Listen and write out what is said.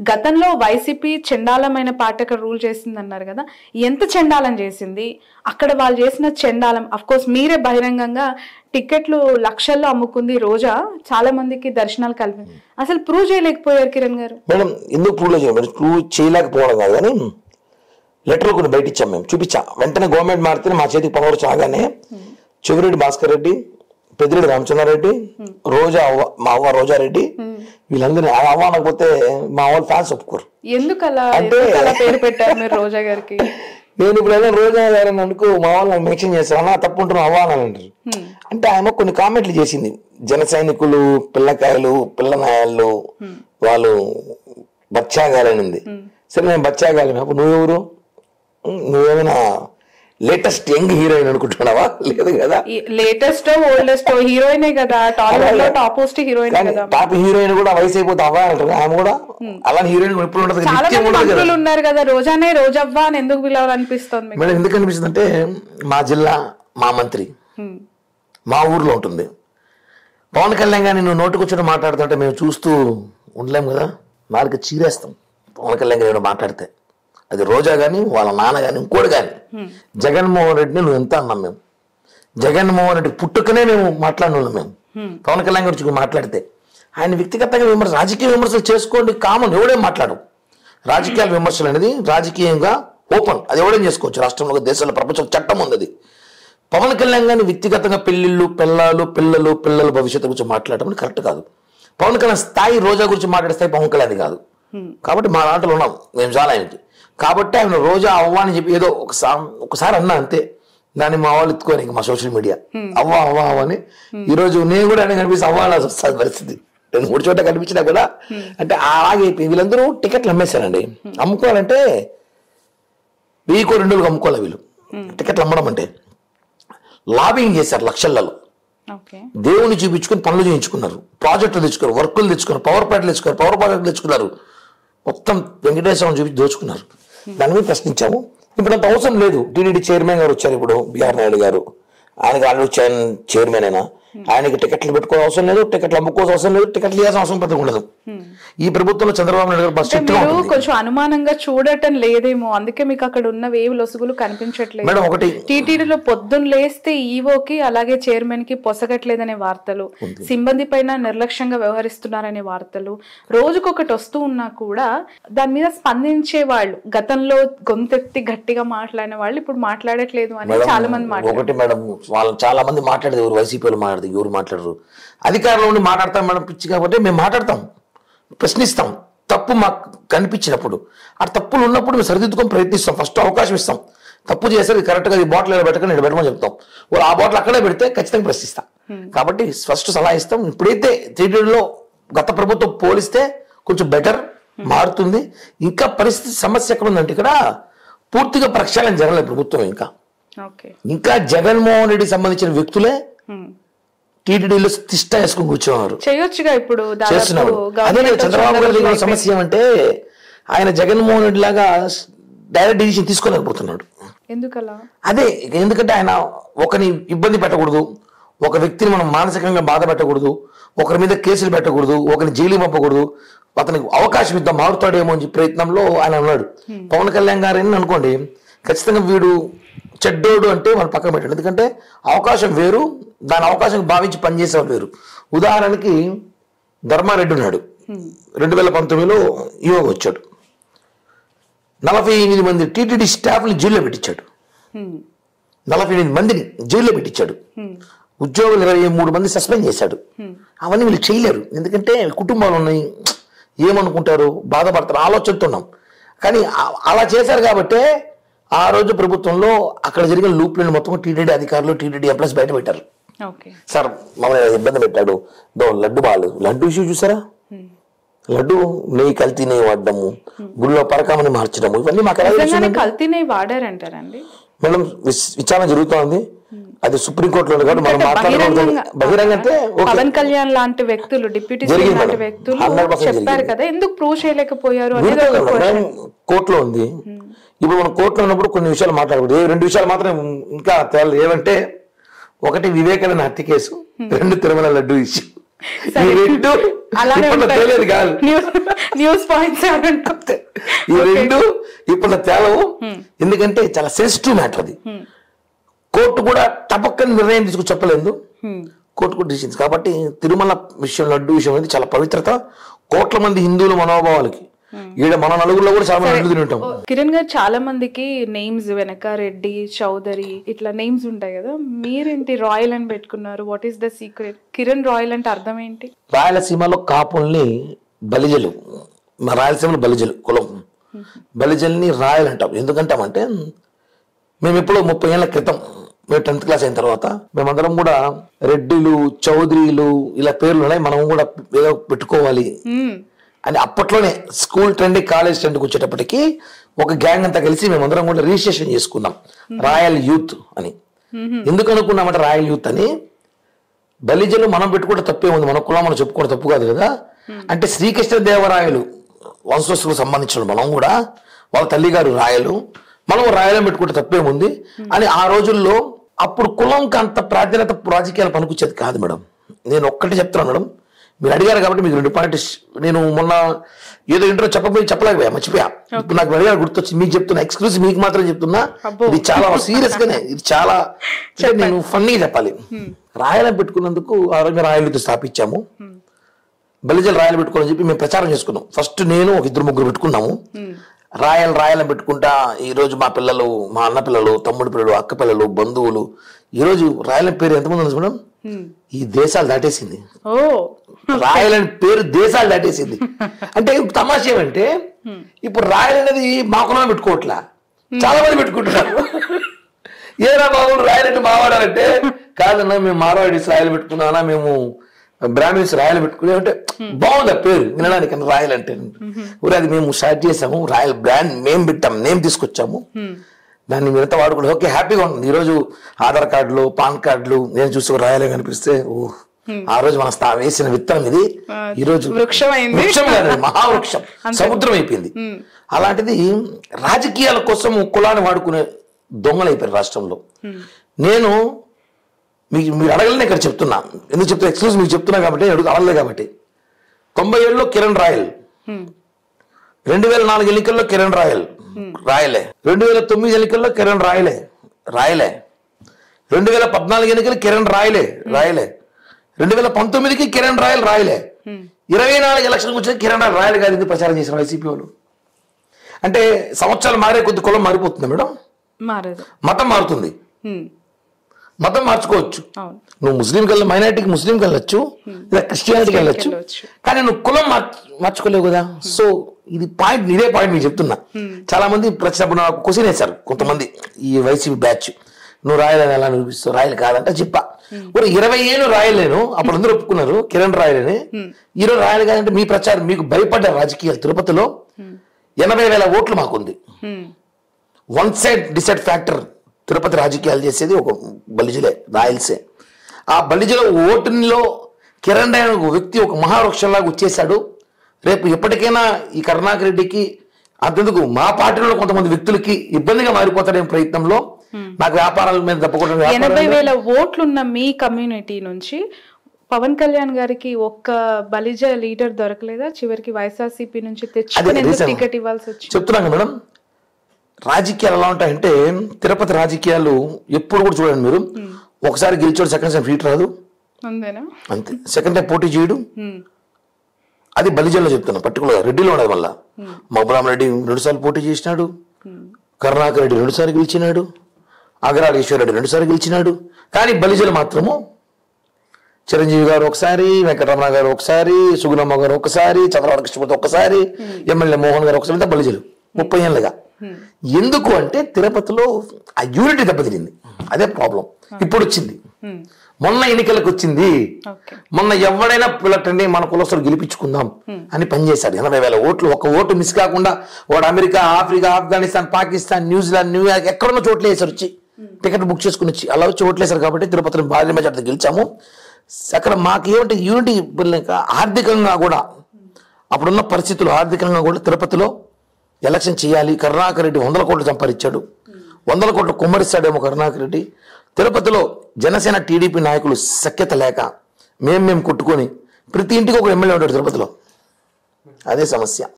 గతంలో YCP చండాలమైన party rule చేసింది అన్నారు కదా, ఎంత చండాలం చేసింది అక్కడ వాళ్ళు చేసిన చండాలం? అఫ్ కోర్స్ మీరే బహిరంగంగా టికెట్లు లక్షల్లో అమ్ముకుంది రోజా, చాలా మందికి దర్శనాలు కలిపి అసలు ప్రూవ్ చేయలేకపోయారు కిరణ్ గారు. మేడం ఎందుకు ప్రూవ్ చేయలేకపోవడం కాదు కానీ లెటర్లు కొన్ని బయట ఇచ్చాం, మేము చూపించా. వెంటనే గవర్నమెంట్ మారితే మా చేతికి పవర్ చాగానే చెవిరెడ్డి భాస్కర్ రెడ్డి, పెద్దిరెడ్డి రామచంద్రారెడ్డి, రోజా మా అవ్వ రోజారెడ్డి, వీళ్ళందరినీ అవ్వ అనకపోతే మా వాళ్ళ ఫ్యాన్స్ ఒప్పుకోరు. ఎందుకు అలా పేరు పెట్టారు మీరు రోజా గారికి? నేను ఇప్పుడు ఏదో రోజా గారని అనుకో మా వాళ్ళు నాకు మెన్షన్ చేస్తారు, అన్న తప్పు ఉంటున్నాం అవ్వ అని అంటారు. అంటే ఆమె కొన్ని కామెంట్లు చేసింది, జన సైనికులు, పిల్లకాయలు, పిల్లనాయాళ్ళు, వాళ్ళు బచ్చాగాలనింది. సరే నేను బచ్చాగాలి, అప్పుడు నువ్వెవరు? నువ్వేమైనా లేటెస్ట్ యంగ్ హీరోయిన్ అనుకుంటున్నావా? లేదు కదా, లేటెస్ట్ ఓల్డెస్ట్ హీరోయిన్ కదా, టాప్ హీరోయిన్ కదా. టాప్ హీరోయిన్ కూడా వయసు అయిపోతే అవ్వ అంటారు, ఆమె కూడా అలాంటి హీరోయిన్ ఎప్పుడు ఉంటుంది. చాలా మంది మంత్రులు ఉన్నారు కదా, రోజానే రోజవ్వ అని ఎందుకు పిలవాలనిపిస్తుంది మేడం? ఎందుకు అనిపిస్తుంది అంటే మా జిల్లా మా మంత్రి మా ఊర్లో ఉంటుంది. పవన్ కళ్యాణ్ గారిని నువ్వు నోటుకొచ్చిన మాట్లాడుతుంటే మేము చూస్తూ ఉండలేము కదా, నాలుగు చీరేస్తాం పవన్ కళ్యాణ్ గారు మాట్లాడితే. అది రోజా కానీ వాళ్ళ నాన్న కానీ ఇంకోటి కానీ. జగన్మోహన్ రెడ్డిని నువ్వు ఎంత అన్నాం మేము, జగన్మోహన్ రెడ్డి పుట్టుకనే మేము మాట్లాడిన మేము. పవన్ కళ్యాణ్ గురించి మాట్లాడితే ఆయన వ్యక్తిగతంగా రాజకీయ విమర్శలు చేసుకోండి, కామన్, ఎవడేం మాట్లాడు. రాజకీయాల విమర్శలు అనేది రాజకీయంగా ఓపెన్, అది ఎవడేం చేసుకోవచ్చు. రాష్ట్రంలో, దేశంలో, ప్రపంచం చట్టం ఉంది అది. పవన్ కళ్యాణ్ గారిని వ్యక్తిగతంగా పెళ్లిళ్ళు, పిల్లల భవిష్యత్తు గురించి మాట్లాడటం కరెక్ట్ కాదు. పవన్ కళ్యాణ్ స్థాయి రోజా గురించి మాట్లాడే స్థాయి పవన్ కళ్యాణ్ కాదు. కాబట్టి మా దాంట్లో ఉన్నాం మేము చాలా ఆయనకి. కాబట్టి ఆయన రోజా అవ్వ అని చెప్పి ఏదో ఒకసారి అన్నా అంతే, దాన్ని మా వాళ్ళు ఎత్తుకోని ఇంకా మా సోషల్ మీడియా అవ్వ అవ్వ అవ్వ అని. ఈరోజు నేను కూడా ఆయన కనిపిస్తే అవ్వాల్సి వస్తుంది పరిస్థితి. 2-3 చోట్ల కనిపించినా కూడా అంటే అలాగే వీళ్ళందరూ టికెట్లు అమ్మేశారండి. అమ్ముకోవాలంటే 1000-2000 అమ్ముకోవాలి వీళ్ళు. టికెట్లు అమ్మడం అంటే లాబింగ్ చేశారు లక్షలలో. దేవుని చూపించుకుని పనులు చేయించుకున్నారు, ప్రాజెక్టులు తెచ్చుకున్నారు, వర్కులు తెచ్చుకున్నారు, పవర్ ప్లాంట్లు తెచ్చుకున్నారు, పవర్ ప్రాజెక్టులు తెచ్చుకున్నారు, మొత్తం వెంకటేశ్వరం చూపించి దోచుకున్నారు. దాని మీద ప్రశ్నించాము. ఇప్పుడు అంత అవసరం లేదు. టీడీడీ చైర్మన్ గారు వచ్చారు ఇప్పుడు, బిఆర్ నాయుడు గారు. ఆయనకి ఆల్రెడీ చైర్మన్ అయినా ఆయనకి టికెట్లు పెట్టుకోవాల్సిన అవసరం లేదు, టికెట్లు అమ్ముకోవాల్సిన అవసరం లేదు, టికెట్లు ఇవ్వాల్సిన అవసరం పెద్దగా ఉండదు. ఈ ప్రభుత్వంలో చంద్రబాబు నాయుడు గారు కొంచెం అనుమానంగా చూడటం లేదేమో, అందుకే మీకు అక్కడ ఉన్న వేవి లొసుగులు కనిపించట్లేదు. మేడం ఒకటి, టీటీడీలో పొద్దున్న లేస్తే ఈవోకి అలాగే చైర్మన్ కి పొసగట్లేదనే వార్తలు, సిబ్బంది పైన నిర్లక్ష్యంగా వ్యవహరిస్తున్నారనే వార్తలు రోజుకొకటి వస్తూ ఉన్నా కూడా దాని మీద స్పందించే వాళ్ళు, గతంలో గొంతెత్తి గట్టిగా మాట్లాడిన వాళ్ళు ఇప్పుడు మాట్లాడట్లేదు అని చాలా మంది మాట్లాడారు. ఒకటి మేడం, వాళ్ళు చాలా మంది మాట్లాడేది ఎవరు, వైసీపీలో మాట్లాడదు, ఎవరు మాట్లాడరు. అధికారంలో ఉండి మాట్లాడతాం మేడం, పిచ్చి కాబట్టి మేము మాట్లాడతాం, ప్రశ్నిస్తాం. తప్పు మాకు కనిపించినప్పుడు, ఆ తప్పులు ఉన్నప్పుడు మేము సరిదిద్దుకొని ప్రయత్నిస్తాం, ఫస్ట్ అవకాశం ఇస్తాం. తప్పు చేస్తే కరెక్ట్గా ఈ బాటిల్ ఎలా పెట్టక నేను పెట్టమని చెప్తాం. వాళ్ళు ఆ బాటిల్ అక్కడే పెడితే ఖచ్చితంగా ప్రశ్నిస్తాం. కాబట్టి ఫస్ట్ సలహా ఇస్తాం. ఇప్పుడైతే టీటీడీలో గత ప్రభుత్వం పోలిస్తే కొంచెం బెటర్, మారుతుంది. ఇంకా పరిస్థితి సమస్య ఎక్కడ ఉందంటే ఇక్కడ పూర్తిగా ప్రక్షాళన జరగలేదు ప్రభుత్వం. ఇంకా జగన్మోహన్ రెడ్డి సంబంధించిన వ్యక్తులే టీటీడీలో తిష్ట వేసుకుని కూర్చున్నారు, చేయొచ్చుగా ఇప్పుడు చేస్తున్నారు. అదే చంద్రబాబు గారి సమస్య ఏమంటే ఆయన జగన్మోహన్ రెడ్డి లాగా డైరెక్ట్ డిసిషన్ తీసుకోలేకపోతున్నాడు. ఎందుకలా? అదే, ఎందుకంటే ఆయన ఒకరిని ఇబ్బంది పెట్టకూడదు, ఒక వ్యక్తిని మనం మానసికంగా బాధ పెట్టకూడదు, ఒకరి మీద కేసులు పెట్టకూడదు, ఒకరిని జైలు పంపకూడదు, అతనికి అవకాశం ఇద్దాం మారుతాడేమో అని ప్రయత్నంలో ఆయన ఉన్నాడు. పవన్ కళ్యాణ్ గారు అనుకోండి, ఖచ్చితంగా వీడు చెడ్డోడు అంటే మనం పక్కన పెట్టండి. ఎందుకంటే అవకాశం వేరు, దాని అవకాశం భావించి పనిచేసేవాడు వేరు. ఉదాహరణకి ధర్మారెడ్డి ఉన్నాడు, 2019లో ఈవోగా వచ్చాడు, 48 మంది టీటీడీ స్టాఫ్ని జైల్లో పెట్టించాడు, 48 మందిని జైల్లో పెట్టించాడు, ఉద్యోగులు 23 మంది సస్పెండ్ చేశాడు. అవన్నీ వీళ్ళు చేయలేరు, ఎందుకంటే కుటుంబాలు ఉన్నాయి, ఏమనుకుంటారు, బాధపడతారు, ఆలోచనతున్నాం. కానీ అలా చేశారు కాబట్టే ఆ రోజు ప్రభుత్వంలో అక్కడ జరిగిన లూప్లను మొత్తం టీటీడీ అధికారులు, టీటీడీ ఎంప్లాయీస్ బయట పెట్టారు. సార్ మమ్మల్ని ఇబ్బంది పెట్టాడు, లడ్డు ఇష్యూ చూసారా, లడ్డు నెయ్యి కల్తీ నెయ్యి వాడడము, గుళ్ళో పరకామని మార్చడము, ఇవన్నీ మాకు కల్తీ నెయ్యి వాడారంటారండి. మేడం విచారణ జరుగుతోంది, అది సుప్రీంకోర్టులో కాబట్టి మనం మాట్లాడడం బహిరంగ అంటే పవన్ కళ్యాణ్ లాంటి వ్యక్తులు, డిప్యూటీ సీఎం లాంటి వ్యక్తులు చెప్పారు కదా, ఎందుకు ప్రూవ్ చేయలేకపోయారు అనేది కోర్టులో ఉంది. ఇప్పుడు మనం కోర్టులో ఉన్నప్పుడు కొన్ని విషయాలు మాట్లాడకూడదు. 2 విషయాలు మాత్రం ఇంకా తేలి, ఏమంటే ఒకటి వివేకానంద హత్య కేసు, 2 తిరుమల లడ్డు ఇష్యూ. ఈ రెండు ఇప్పుడు తెలియదు కాదు, న్యూస్ పాయింట్స్ ఈ రెండు ఇప్పుడు తేలవు. ఎందుకంటే చాలా సెన్సిటివ్ మ్యాటర్ అది. కోర్టు కూడా టపక్కని నిర్ణయం తీసుకు చెప్పలేదు, కోర్టు కూడా డిసిషన్స్. కాబట్టి తిరుమల విషయం, లడ్డు విషయం అనేది చాలా పవిత్రత, కోట్ల మంది హిందువుల మనోభావాలకి. ఈడ మన నలుగురిలో కూడా చాలా మంది లడ్డు తింటాం. కిరణ్ గారు, చాలా మందికి నేమ్స్ వెనక రెడ్డి, చౌదరి ఇట్లా నేమ్స్ ఉంటాయి కదా, మీరేంటి రాయల్ అని పెట్టుకున్నారు? What is the secret? Kiran royal అంటే అర్థం ఏంటి? రాయలసీమలో కాపుల్ని బలిజలు, మా రాయలసీమలో బలిజలు కులం, బలిజల్ని రాయల్ అంటాం. ఎందుకంటామంటే మేము ఎప్పుడో 30 ఏళ్ల క్రితం, మేము 10th క్లాస్ అయిన తర్వాత మేమందరం కూడా రెడ్డిలు, చౌదరీలు ఇలా పేర్లు ఉన్నాయి, మనం కూడా ఏదో పెట్టుకోవాలి అని అప్పట్లోనే స్కూల్ ట్రెండ్, కాలేజ్ ట్రెండ్కి వచ్చేటప్పటికి ఒక గ్యాంగ్ అంతా కలిసి మేమందరం కూడా రిజిస్ట్రేషన్ చేసుకున్నాం రాయల్ యూత్ అని. ఎందుకు అనుకున్నామంటే రాయల్ యూత్ అని, బలిజలు మనం పెట్టుకుంటే తప్పే ఉంది, మన కులం మనం చెప్పుకోవడం తప్పు కాదు కదా. అంటే శ్రీకృష్ణదేవరాయలు వంశస్థులకు సంబంధించిన మనం కూడా, వాళ్ళ తల్లిగారు రాయలు, మనం రాయలం పెట్టుకుంటే తప్పేముంది అని ఆ రోజుల్లో. అప్పుడు కులంకి అంత ప్రాధాన్యత రాజకీయాలు పనికొచ్చేది కాదు మేడం. నేను ఒక్కటి చెప్తున్నాను మేడం, మీరు అడిగారు కాబట్టి మీకు 2 పాయింట్స్. నేను మొన్న ఏదో ఇంట్లో చెప్పలేకపోయా, మర్చిపోయా. ఇప్పుడు నాకు అడిగారు గుర్తొచ్చి మీకు చెప్తున్నా, ఎక్స్క్లూజివ్ మీకు మాత్రం చెప్తున్నా. ఇది చాలా సీరియస్ గానే, ఇది చాలా నేను ఫన్నీగా చెప్పాలి. రాయలం పెట్టుకున్నందుకు ఆ రోజు రాయలతో స్థాపించాము, బలిజలు రాయలు పెట్టుకోవాలని చెప్పి మేము ప్రచారం చేసుకున్నాం. ఫస్ట్ నేను ఒక 2-3 పెట్టుకున్నాము. రాయలం పెట్టుకుంటా ఈరోజు మా పిల్లలు, మా అన్న పిల్లలు, తమ్ముడు పిల్లలు, అక్క పిల్లలు, బంధువులు, ఈరోజు రాయలం పేరు ఎంతమంది ఉంది మేడం? ఈ దేశాలు దాటేసింది. రాయల్ అనే పేరు దేశాలు దాటేసింది. అంటే తమాషా ఏమంటే ఇప్పుడు రాయల్ అనేది మా కులం పెట్టుకోవట్లా, చాలా మంది పెట్టుకుంటున్నారు. ఏరా బాబు రాయల్ అంటే మావాడాలంటే, కాదన్నా మేము మార్వాడీస్ రాయలు పెట్టుకున్నానా, మేము బ్రాహ్మిన్స్ రాయలు పెట్టుకునే అంటే బాగుంది ఆ పేరు వినడానికి. రాయల్ అంటే అది మేము స్టార్ట్ చేసాము, రాయల్ బ్రాండ్ మేము పెట్టాము, నేమ్ తీసుకొచ్చాము, దాన్ని మీరంతా వాడుకోండి. ఓకే, హ్యాపీగా ఉంటుంది. ఈరోజు ఆధార్ కార్డులు, పాన్ కార్డులు నేను చూసి రాయలే కనిపిస్తే ఆ రోజు మన వేసిన విత్తనం ఇది ఈరోజు వృక్షం కాదు, మహావృక్షం, సముద్రం అయిపోయింది. అలాంటిది రాజకీయాల కోసం కులాన్ని వాడుకునే దొంగలు అయిపోయారు రాష్ట్రంలో. నేను మీరు అడగలనే ఇక్కడ చెప్తున్నా, ఎందుకు చెప్తున్నా, ఎక్స్క్లూజ్ మీకు చెప్తున్నా కాబట్టి, అడగలేదు కాబట్టి. 97లో కిరణ్ రాయల్, 2004 ఎన్నికల్లో కిరణ్ రాయల్ రాయలే, 2009 ఎన్నికల్లో కిరణ్ రాయలే 2014 ఎన్నికలు కిరణ్ రాయలే 2019కి కిరణ్ రాయల్ రాయలే, 24 ఎలక్షన్ వచ్చే కిరణ్ రాయల్ గారి ప్రచారం చేసిన వైసీపీ వాళ్ళు. అంటే సంవత్సరాలు మారే కొద్ది కులం మారిపోతుంది మేడం, మతం మారుతుంది, మతం మార్చుకోవచ్చు. నువ్వు ముస్లింకి వెళ్ళి మైనారిటీకి ముస్లింకి వెళ్ళొచ్చు, లేదా క్రిస్టియానిటీకి వెళ్ళొచ్చు, కానీ నువ్వు కులం మార్చుకోలేవు కదా. సో ఇది పాయింట్, ఇదే పాయింట్ మీకు చెప్తున్నా. చాలా మంది ప్రశ్న నాకు క్వశ్చన్ వేశారు కొంతమంది, ఈ వైసీపీ బ్యాచ్, నువ్వు రాయలని ఎలా నిరూపిస్తావు, రాయలు కాదంటే చెప్పా. 20 ఏళ్ళు రాయలేను, అప్పుడు అందరూ ఒప్పుకున్నారు కిరణ్ రాయలని. ఈరోజు రాయలు కాదంటే మీ ప్రచారం, మీకు భయపడ్డ రాజకీయాలు. తిరుపతిలో 80,000 ఓట్లు మాకుంది. One side decide factor Tirupati రాజకీయాలు చేసేది ఒక బలిజలే, రాయల్సే. ఆ బలిజల ఓటులో కిరణ్ రాయల్ ఒక వ్యక్తి ఒక మహావృక్షంలాగా వచ్చేసాడు. రేపు ఎప్పటికైనా ఈ కరుణాకర్ రెడ్డికి అంతెందుకు మా పార్టీలో కొంతమంది వ్యక్తులకి ఇబ్బందిగా మారిపోతాడే ప్రయత్నంలో నాకు వ్యాపారాల మీద తప్పకుండా. 80,000 ఓట్లున్న మీ కమ్యూనిటీ నుంచి పవన్ కళ్యాణ్ గారికి ఒక్క బలిజ లీడర్ దొరకలేదా? చివరికి వైఎస్ఆర్సీపీ నుంచి తెచ్చుకుని టికెట్ ఇవ్వాల్సి వచ్చింది. చెప్తున్నాను మేడం, రాజకీయాలు ఎలా ఉంటాయంటే తిరుపతి రాజకీయాలు ఎప్పుడు కూడా చూడండి మీరు, ఒకసారి గెలిచాడు సెకండ్ టైం ఫీట్ రాదు అంతే, సెకండ్ టైం పోటీ చేయడు. అది బలిజల్లో చెప్తున్నా, పర్టికులర్ రెడ్డిలో ఉండదు. మళ్ళా మబ్బురామ రెడ్డి 2 సార్లు పోటీ చేసినాడు, కరుణాకర్ రెడ్డి 2 సార్లు గెలిచినాడు, అగరాల ఈశ్వర్ రెడ్డి 2 సార్లు గెలిచినాడు. కానీ బలిజలు మాత్రము చిరంజీవి గారు ఒకసారి, వెంకటరమణ గారు ఒకసారి, సుగుణమ్మ గారు ఒకసారి, చంద్రబాబు కృష్ణమూర్తి ఒకసారి, ఎమ్మెల్యే మోహన్ గారు ఒకసారి, బలిజలు 30 ఏళ్ళుగా. ఎందుకు అంటే తిరుపతిలో ఆ యూనిటీ దెబ్బతిరింది, అదే ప్రాబ్లం. ఇప్పుడు వచ్చింది, మొన్న ఎన్నికలకు వచ్చింది. మొన్న ఎవడైనా పిల్లటండి మన కులస్తులు గెలిపించుకుందాం అని పనిచేశాడు. 80,000 ఓట్లు, ఒక ఓటు మిస్ కాకుండా వాడు America, Africa, Afghanistan, Pakistan, New Zealand, New York ఎక్కడున్న చోట్ల వేసారు, వచ్చి టికెట్ బుక్ చేసుకుని వచ్చి అలా వచ్చి ఓట్లేశారు. కాబట్టి తిరుపతిలో భారీ మెజార్టీ గెలిచాము. అక్కడ మాకు ఏమంటే యూనిటీ ఆర్థికంగా కూడా, అప్పుడున్న పరిస్థితులు ఆర్థికంగా కూడా తిరుపతిలో ఎలక్షన్ చేయాలి. కరుణాకర్ రెడ్డి 100 కోట్లు సంపాదించాడు, 100 కోట్లు కుమ్మరిస్తాడేమో కరుణాకర్ రెడ్డి. తిరుపతిలో జనసేన టీడీపీ నాయకులు సఖ్యత లేక మేము కొట్టుకొని ప్రతి ఇంటికి ఒక ఎమ్మెల్యే ఉంటాడు తిరుపతిలో. అదే సమస్య.